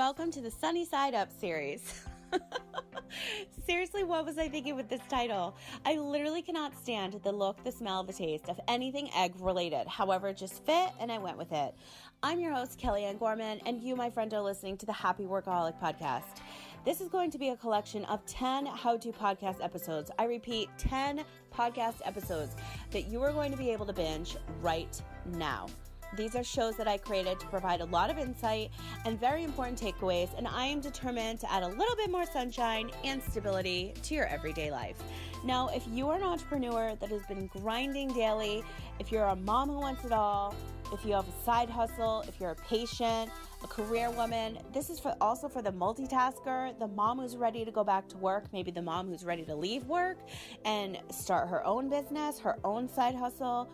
welcome to the Sunny Side Up series. Seriously, what was I thinking with this title? I literally cannot stand the look, the smell, the taste of anything egg related. However, it just fit and I went with it. I'm your host, Kellyanne Gorman, and you, my friend, are listening to the Happy Workaholic podcast. This is going to be a collection of 10 how-to podcast episodes. I repeat, 10 podcast episodes that you are going to be able to binge right now. These are shows that I created to provide a lot of insight and very important takeaways, and I am determined to add a little bit more sunshine and stability to your everyday life. Now, if you are an entrepreneur that has been grinding daily, if you're a mom who wants it all, if you have a side hustle, if you're a patient, a career woman, this is also for the multitasker, the mom who's ready to go back to work, maybe the mom who's ready to leave work and start her own business, her own side hustle,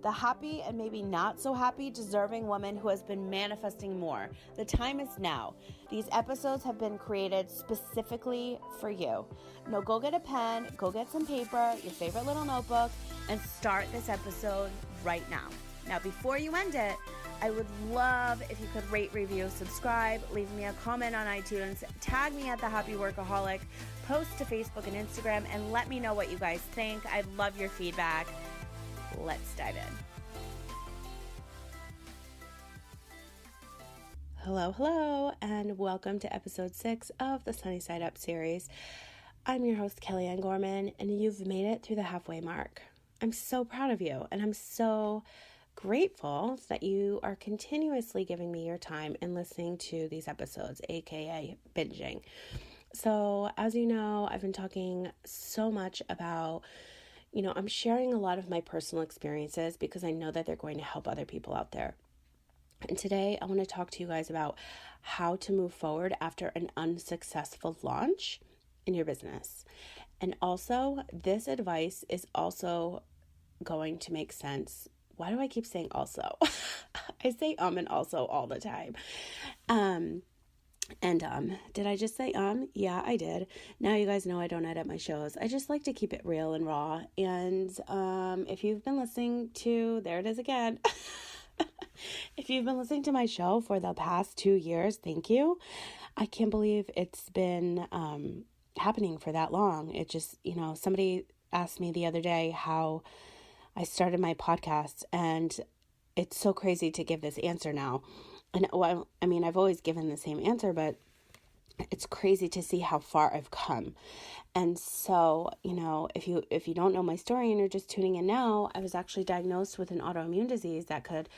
the happy and maybe not so happy, deserving woman who has been manifesting more. The time is now. These episodes have been created specifically for you. Now go get a pen, go get some paper, your favorite little notebook, and start this episode right now. Now, before you end it, I would love if you could rate, review, subscribe, leave me a comment on iTunes, tag me at The Happy Workaholic, post to Facebook and Instagram, and let me know what you guys think. I'd love your feedback. Let's dive in. Hello, and welcome to episode 6 of the Sunny Side Up series. I'm your host, Kellyanne Gorman, and you've made it through the halfway mark. I'm so proud of you, and I'm so grateful that you are continuously giving me your time and listening to these episodes, aka binging. So, as you know, I've been talking so much about I'm sharing a lot of my personal experiences because I know that they're going to help other people out there. And today I want to talk to you guys about how to move forward after an unsuccessful launch in your business. And also, this advice is also going to make sense. Why do I keep saying also? I say and also all the time. Did I just say Yeah, I did. Now you guys know I don't edit my shows. I just like to keep it real and raw. And if you've been listening to, there it is again. If you've been listening to my show for the past 2 years, thank you. I can't believe it's been happening for that long. It just, somebody asked me the other day how I started my podcast, and it's so crazy to give this answer now. And I've always given the same answer, but it's crazy to see how far I've come. And so, if you don't know my story and you're just tuning in now, I was actually diagnosed with an autoimmune disease that could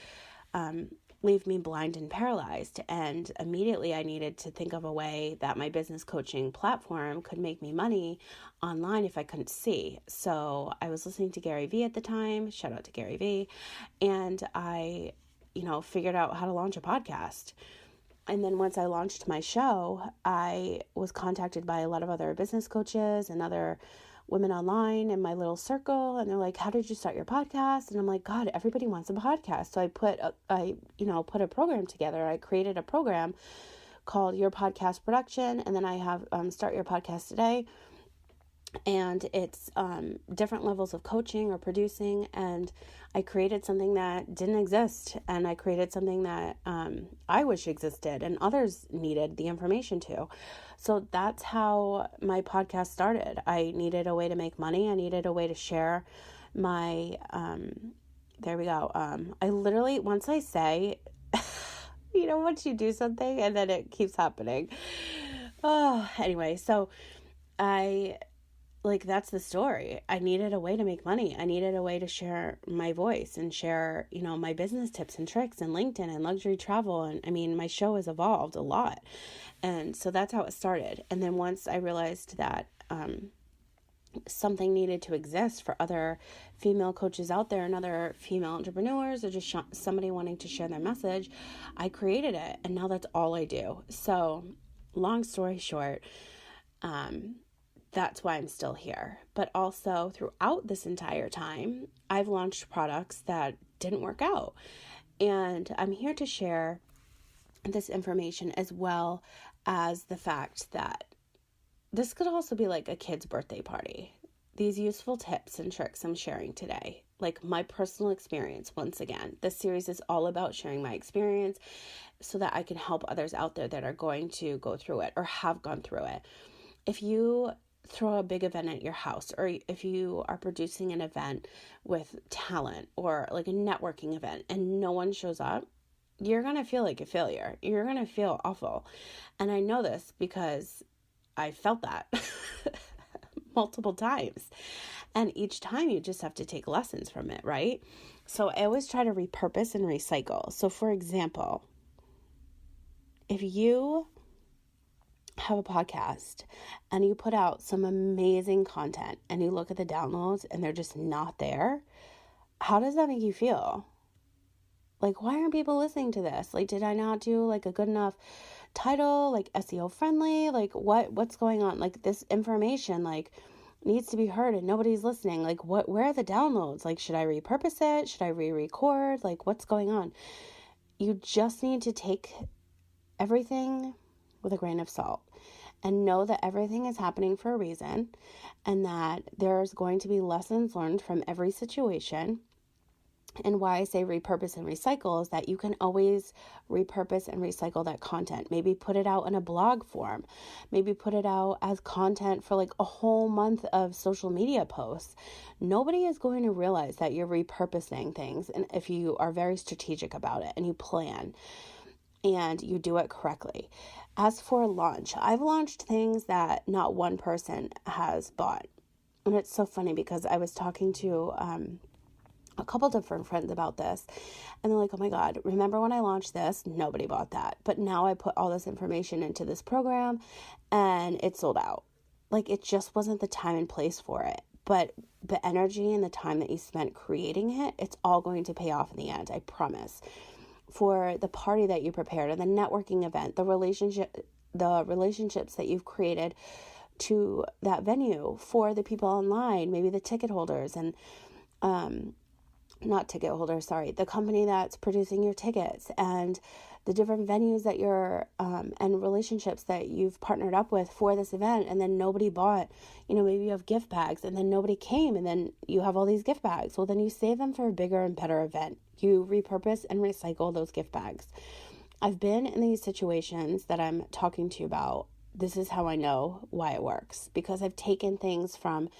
leave me blind and paralyzed. And immediately I needed to think of a way that my business coaching platform could make me money online if I couldn't see. So I was listening to Gary Vee at the time, shout out to Gary Vee, and I figured out how to launch a podcast. And then once I launched my show, I was contacted by a lot of other business coaches and other women online in my little circle. And they're like, how did you start your podcast? And I'm like, God, everybody wants a podcast. So I put a program together. I created a program called Your Podcast Production. And then I have Start Your Podcast Today. And it's different levels of coaching or producing. And I created something that didn't exist. And I created something that I wish existed and others needed the information to. So that's how my podcast started. I needed a way to make money. I needed a way to share my, there we go. I literally, once I say, once you do something and then it keeps happening. Oh, anyway, so that's the story. I needed a way to make money. I needed a way to share my voice and share, my business tips and tricks and LinkedIn and luxury travel. And my show has evolved a lot. And so that's how it started. And then once I realized that something needed to exist for other female coaches out there and other female entrepreneurs or just somebody wanting to share their message, I created it. And now that's all I do. So long story short, that's why I'm still here. But also throughout this entire time, I've launched products that didn't work out. And I'm here to share this information as well as the fact that this could also be like a kid's birthday party. These useful tips and tricks I'm sharing today like my personal experience. Once again, this series is all about sharing my experience so that I can help others out there that are going to go through it or have gone through it. If you throw a big event at your house, or if you are producing an event with talent or like a networking event and no one shows up, you're going to feel like a failure. You're going to feel awful. And I know this because I felt that multiple times. And each time you just have to take lessons from it, right? So I always try to repurpose and recycle. So for example, if you have a podcast and you put out some amazing content and you look at the downloads and they're just not there, how does that make you feel? Like, why aren't people listening to this? Like, did I not do like a good enough title, like SEO friendly? Like what's going on? Like this information like needs to be heard and nobody's listening. Like where are the downloads? Like, should I repurpose it? Should I re-record? Like, what's going on? You just need to take everything with a grain of salt and know that everything is happening for a reason and that there's going to be lessons learned from every situation. And why I say repurpose and recycle is that you can always repurpose and recycle that content. Maybe put it out in a blog form. Maybe put it out as content for like a whole month of social media posts. Nobody is going to realize that you're repurposing things, and if you are very strategic about it and you plan and you do it correctly. As for launch, I've launched things that not one person has bought. And it's so funny because I was talking to a couple different friends about this, and they're like, oh my God, remember when I launched this? Nobody bought that. But now I put all this information into this program and it sold out. Like, it just wasn't the time and place for it. But the energy and the time that you spent creating it, it's all going to pay off in the end, I promise. For the party that you prepared and the networking event, the relationships that you've created to that venue, for the people online, maybe the ticket holders and not ticket holders, sorry, the company that's producing your tickets and the different venues that you're and relationships that you've partnered up with for this event, and then nobody bought. Maybe you have gift bags and then nobody came, and then you have all these gift bags. Well, then you save them for a bigger and better event. You repurpose and recycle those gift bags. I've been in these situations that I'm talking to you about. This is how I know why it works, because I've taken things from,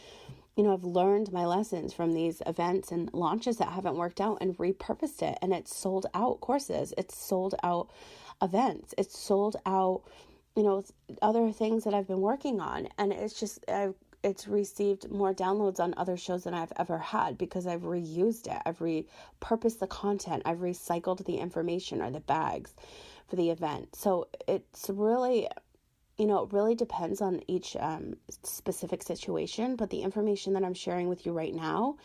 I've learned my lessons from these events and launches that haven't worked out and repurposed it. And it's sold out courses. It's sold out events. It's sold out, other things that I've been working on. And it's just, it's received more downloads on other shows than I've ever had because I've reused it. I've repurposed the content. I've recycled the information or the bags for the event. So it's really, it really depends on each specific situation, but the information that I'm sharing with you right now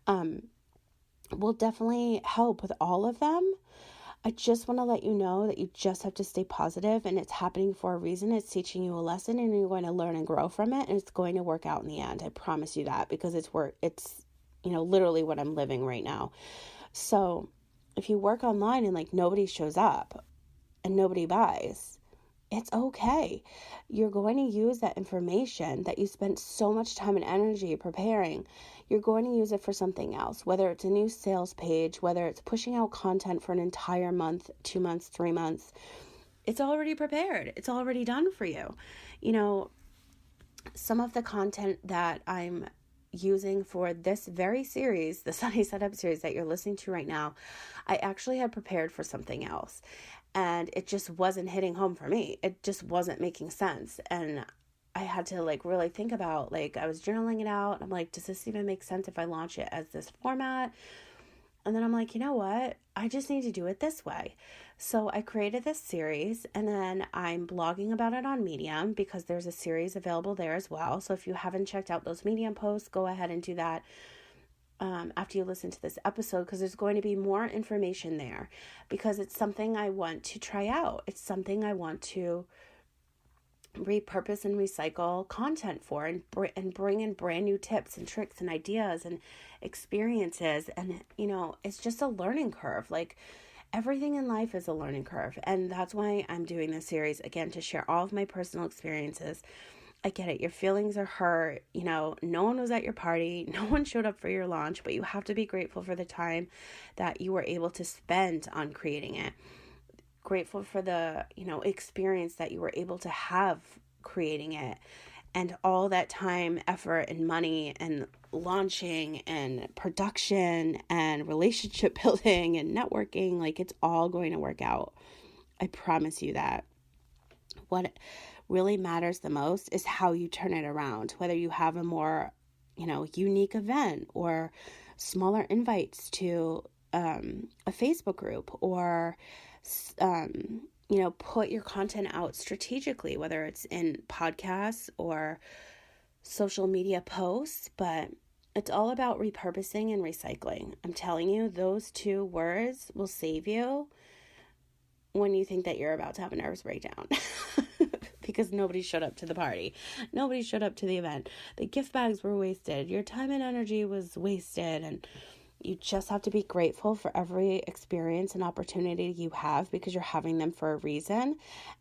will definitely help with all of them. I just want to let you know that you just have to stay positive, and it's happening for a reason. It's teaching you a lesson, and you're going to learn and grow from it, and it's going to work out in the end. I promise you that, because it's literally what I'm living right now. So if you work online and like nobody shows up and nobody buys, it's okay. You're going to use that information that you spent so much time and energy preparing. You're going to use it for something else, whether it's a new sales page, whether it's pushing out content for an entire month, 2 months, 3 months. It's already prepared. It's already done for you. Some of the content that I'm using for this very series, the Sunny Setup series that you're listening to right now, I actually had prepared for something else. And it just wasn't hitting home for me. It just wasn't making sense. And I had to really think about, I was journaling it out. I'm like, does this even make sense if I launch it as this format? And then I'm like, you know what? I just need to do it this way. So I created this series, and then I'm blogging about it on Medium because there's a series available there as well. So if you haven't checked out those Medium posts, go ahead and do that after you listen to this episode, because there's going to be more information there, because it's something I want to try out. It's something I want to repurpose and recycle content for, and bring in brand new tips and tricks and ideas and experiences. And, it's just a learning curve. Everything in life is a learning curve. And that's why I'm doing this series, again, to share all of my personal experiences I get it. Your feelings are hurt. No one was at your party. No one showed up for your launch, but you have to be grateful for the time that you were able to spend on creating it. Grateful for the, experience that you were able to have creating it, and all that time, effort, and money, and launching, and production, and relationship building, and networking. Like, it's all going to work out. I promise you that. What really matters the most is how you turn it around, whether you have a more, unique event, or smaller invites to a Facebook group, or, put your content out strategically, whether it's in podcasts or social media posts, but it's all about repurposing and recycling. I'm telling you, those two words will save you when you think that you're about to have a nervous breakdown. Because nobody showed up to the party. Nobody showed up to the event. The gift bags were wasted. Your time and energy was wasted. And you just have to be grateful for every experience and opportunity you have, because you're having them for a reason.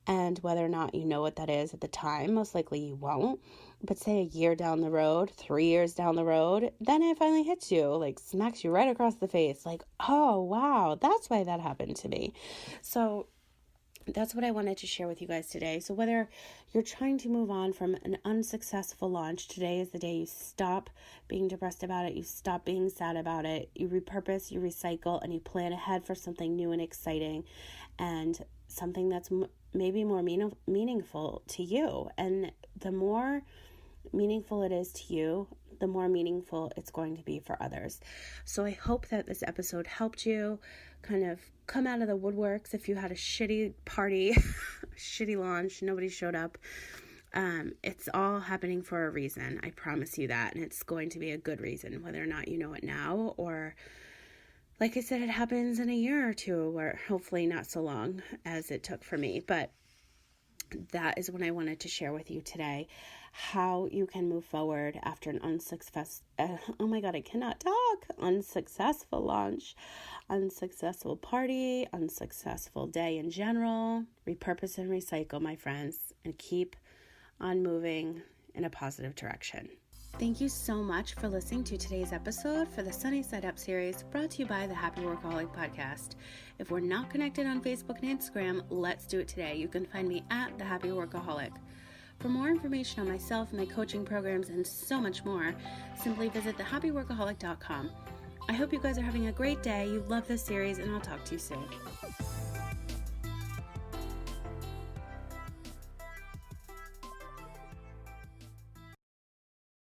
And whether or not you know what that is at the time, most likely you won't. But say a year down the road, 3 years down the road, then it finally hits you, like smacks you right across the face. Like, oh, wow, that's why that happened to me. So that's what I wanted to share with you guys today. So whether you're trying to move on from an unsuccessful launch, today is the day you stop being depressed about it, you stop being sad about it, you repurpose, you recycle, and you plan ahead for something new and exciting, and something that's maybe more meaningful to you. And the more meaningful it is to you, the more meaningful it's going to be for others. So I hope that this episode helped you kind of come out of the woodworks if you had a shitty party, shitty launch, nobody showed up. It's all happening for a reason. I promise you that. And it's going to be a good reason, whether or not you know it now, or like I said, it happens in a year or two, or hopefully not so long as it took for me. But that is what I wanted to share with you today, how you can move forward after an unsuccessful launch, unsuccessful party, unsuccessful day in general. Repurpose and recycle, my friends, and keep on moving in a positive direction. Thank you so much for listening to today's episode for the Sunny Side Up series, brought to you by the Happy Workaholic Podcast. If we're not connected on Facebook and Instagram, let's do it today. You can find me at the Happy Workaholic. For more information on myself, my coaching programs, and so much more, simply visit thehappyworkaholic.com. I hope you guys are having a great day. You love this series, and I'll talk to you soon.